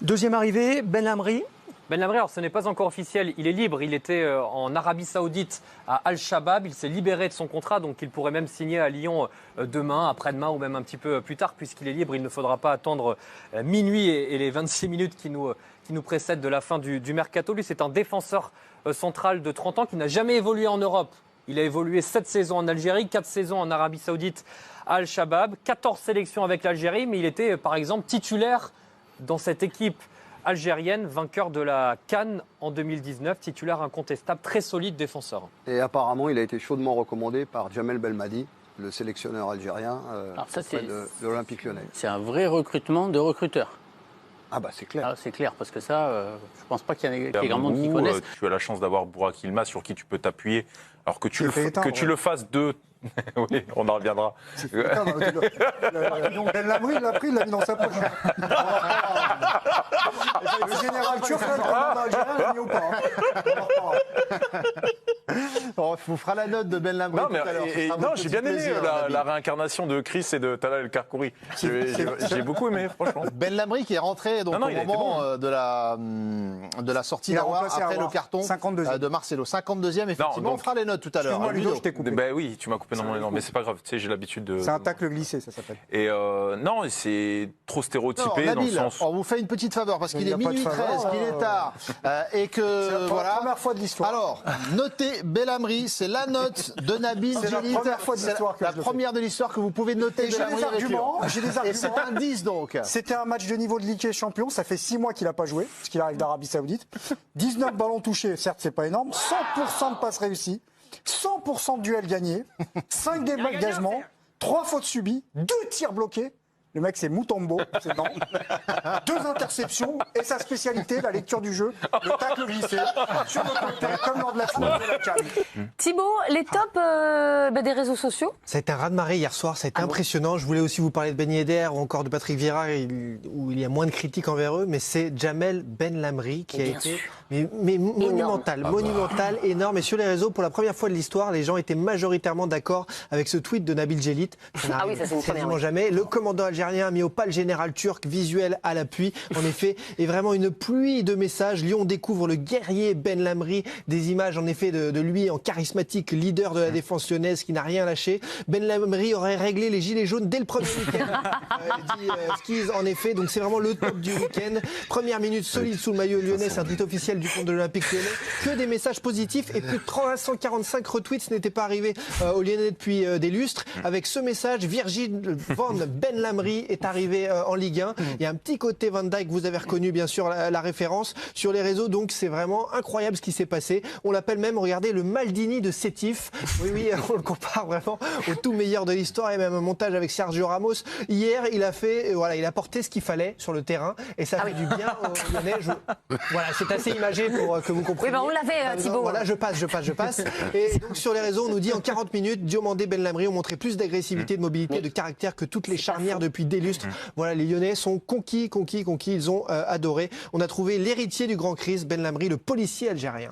Deuxième arrivée, Ben Lamri. Ben Lamri, alors ce n'est pas encore officiel, il est libre, il était en Arabie Saoudite à Al-Shabaab, il s'est libéré de son contrat, donc il pourrait même signer à Lyon demain, après-demain ou même un petit peu plus tard, puisqu'il est libre, il ne faudra pas attendre minuit et les 26 minutes qui nous précèdent de la fin du mercato. Lui, c'est un défenseur central de 30 ans qui n'a jamais évolué en Europe. Il a évolué 7 saisons en Algérie, 4 saisons en Arabie Saoudite à Al-Shabaab, 14 sélections avec l'Algérie, mais il était par exemple titulaire dans cette équipe algérienne, vainqueur de la CAN en 2019, titulaire incontestable, très solide défenseur. Et apparemment, il a été chaudement recommandé par Jamel Belmadi, le sélectionneur algérien de l'Olympique Lyonnais. C'est un vrai recrutement de recruteurs. Ah bah c'est clair. C'est clair, parce que ça, je ne pense pas qu'il y ait grand monde qui connaisse. Tu as la chance d'avoir Burak Yilmaz sur qui tu peux t'appuyer, alors que tu le fasses de... Oui, on en reviendra. Ben Lamri, il l'a pris, il l'a mis dans sa poche. Le général turc, le commandant algérien, l'a mis au pas. On vous fera la note de Ben Lamri tout à l'heure. Non, j'ai bien aimé la réincarnation de Chris et de Talal El Karkouri. J'ai beaucoup aimé, franchement. Ben Lamri qui est rentré donc, au moment de la sortie d'Aouar après le carton de Marcelo. 52e, effectivement. On fera les notes tout à l'heure. Ludo, je t'ai coupé. Ben oui, tu m'as coupé dans mon élan, mais c'est pas grave, tu sais, j'ai l'habitude de... C'est un tacle glissé, ça s'appelle. Et non, c'est trop stéréotypé Nabil, dans le sens... on vous fait une petite faveur, parce qu'il est minuit 13, qu'il est tard, et que... C'est la première fois de l'histoire. Alors, notez Ben Lamri, c'est la note de Nabil Djelit. C'est la première fois de l'histoire. La première de l'histoire que vous pouvez noter. J'ai des arguments. Et c'est un 10 donc. C'était un match de niveau de Ligue des Champions. Ça fait 6 mois qu'il n'a pas joué, parce qu'il arrive d'Arabie Saoudite. 19 ballons touchés, certes, c'est pas énorme. 100% de passes réussies. 100% de duels gagnés. 5 dégagements. 3 fautes subies. 2 tirs bloqués. Le mec, c'est Mutombo, c'est non. 2 interceptions et sa spécialité, la lecture du jeu, le tacle glissé sur le côté, comme lors de la finale de la CAN. Thibaut, les tops des réseaux sociaux? Ça a été un raz-de-marée hier soir, ça a été impressionnant. Je voulais aussi vous parler de Ben Yedder ou encore de Patrick Vieira, où il y a moins de critiques envers eux, mais c'est Jamel Ben Lamri qui a été monumental, énorme. Et sur les réseaux, pour la première fois de l'histoire, les gens étaient majoritairement d'accord avec ce tweet de Nabil Djelit. Ça n'arrive quasiment jamais. Le commandant algérien a mis au pas le général turc, visuel à l'appui, en effet, et vraiment une pluie de messages. Lyon découvre le guerrier Ben Lamri, des images en effet de lui en charismatique leader de la défense lyonnaise qui n'a rien lâché. Ben Lamri aurait réglé les gilets jaunes dès le premier week-end, dit Skiz, en effet, donc c'est vraiment le top du week-end. Première minute solide sous le maillot lyonnais, c'est un tweet officiel du compte de l'Olympique lyonnais, que des messages positifs et plus de 345 retweets, ce n'était pas arrivé au Lyonnais depuis des lustres. Avec ce message, Virgil van Ben Lamri est arrivé en Ligue 1. Il y a un petit côté Van Dijk, vous avez reconnu bien sûr la référence sur les réseaux, donc c'est vraiment incroyable ce qui s'est passé. On l'appelle même, regardez, le Maldini de Sétif. Oui, on le compare vraiment au tout meilleur de l'histoire, et même un montage avec Sergio Ramos. Hier, il a porté ce qu'il fallait sur le terrain et ça fait du bien aux Lyonnais. Voilà, c'est assez imagé pour que vous compreniez. Oui, on l'avait, Thibaut. Voilà, je passe. Et donc sur les réseaux, on nous dit en 40 minutes, Diomandé, Ben Lamri ont montré plus d'agressivité, de mobilité, de caractère que toutes les charnières depuis des lustres. Voilà, les Lyonnais sont conquis, ils ont adoré. On a trouvé l'héritier du grand Chris, Ben Lamri, le policier algérien.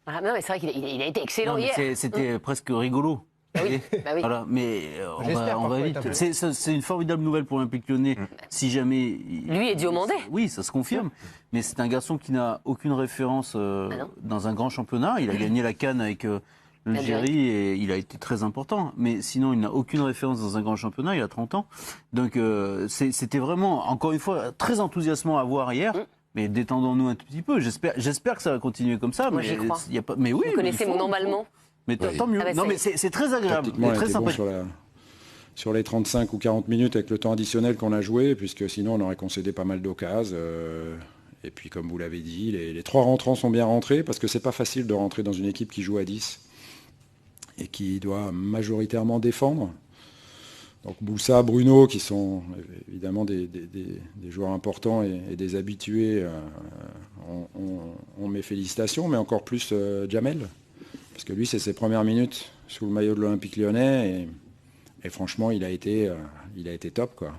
Ah, non, mais c'est vrai qu'il a été excellent hier. C'était presque rigolo. Oui. Voilà, mais on va vite. C'est une formidable nouvelle pour l'Olympique Lyonnais. Si jamais. Lui et Diomandé. Oui, ça se confirme. Mais c'est un garçon qui n'a aucune référence dans un grand championnat. Il a gagné la CAN avec l'Algérie et il a été très important. Mais sinon, il n'a aucune référence dans un grand championnat. Il a 30 ans. Donc, c'était vraiment, encore une fois, très enthousiasmant à voir hier. Mais détendons-nous un tout petit peu. J'espère que ça va continuer comme ça. Moi, j'y crois. Mais oui. Vous connaissez mon emballement. Mais tant mieux. Non, mais c'est très agréable. Très sympathique. Sur les 35 ou 40 minutes avec le temps additionnel qu'on a joué, puisque sinon on aurait concédé pas mal d'occasions. Et puis comme vous l'avez dit, les 3 rentrants sont bien rentrés, parce que c'est pas facile de rentrer dans une équipe qui joue à 10 et qui doit majoritairement défendre. Donc Boussa, Bruno, qui sont évidemment des joueurs importants et des habitués, ont mes félicitations, mais encore plus Jamel, parce que lui c'est ses premières minutes sous le maillot de l'Olympique Lyonnais, et franchement il a été top, quoi.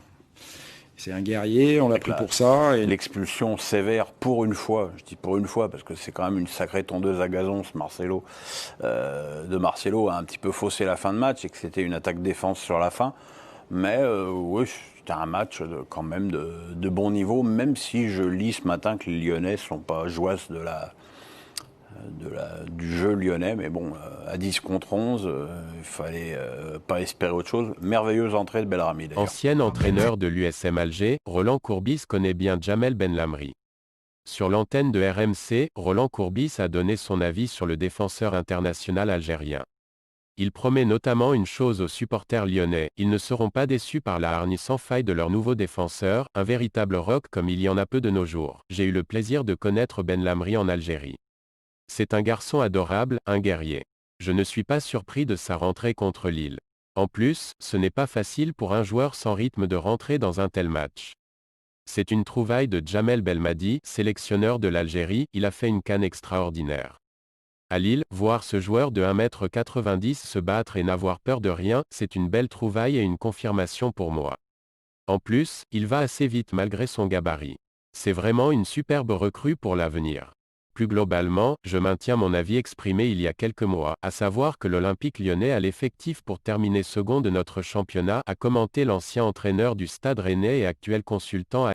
C'est un guerrier, on l'a pris pour ça. Et l'expulsion sévère pour une fois, je dis pour une fois parce que c'est quand même une sacrée tondeuse à gazon, ce Marcelo, de Marcelo a un petit peu faussé la fin de match et que c'était une attaque défense sur la fin. Mais oui, c'était un match quand même de bon niveau, même si je lis ce matin que les Lyonnais ne sont pas joyeux du jeu lyonnais. Mais bon, à 10 contre 11, il fallait pas espérer autre chose. Merveilleuse entrée de Belrami d'ailleurs. Ancien entraîneur de l'USM Alger, Roland Courbis connaît bien Jamel Benlamri. Sur l'antenne de RMC, Roland Courbis a donné son avis sur le défenseur international algérien. Il promet notamment une chose aux supporters lyonnais, ils ne seront pas déçus par la hargne sans faille de leur nouveau défenseur, un véritable rock comme il y en a peu de nos jours. J'ai eu le plaisir de connaître Benlamri en Algérie. C'est un garçon adorable, un guerrier. Je ne suis pas surpris de sa rentrée contre Lille. En plus, ce n'est pas facile pour un joueur sans rythme de rentrer dans un tel match. C'est une trouvaille de Jamel Belmadi, sélectionneur de l'Algérie, il a fait une CAN extraordinaire. À Lille, voir ce joueur de 1,90 m se battre et n'avoir peur de rien, c'est une belle trouvaille et une confirmation pour moi. En plus, il va assez vite malgré son gabarit. C'est vraiment une superbe recrue pour l'avenir. Plus globalement, je maintiens mon avis exprimé il y a quelques mois, à savoir que l'Olympique lyonnais a l'effectif pour terminer second de notre championnat, a commenté l'ancien entraîneur du Stade Rennais et actuel consultant à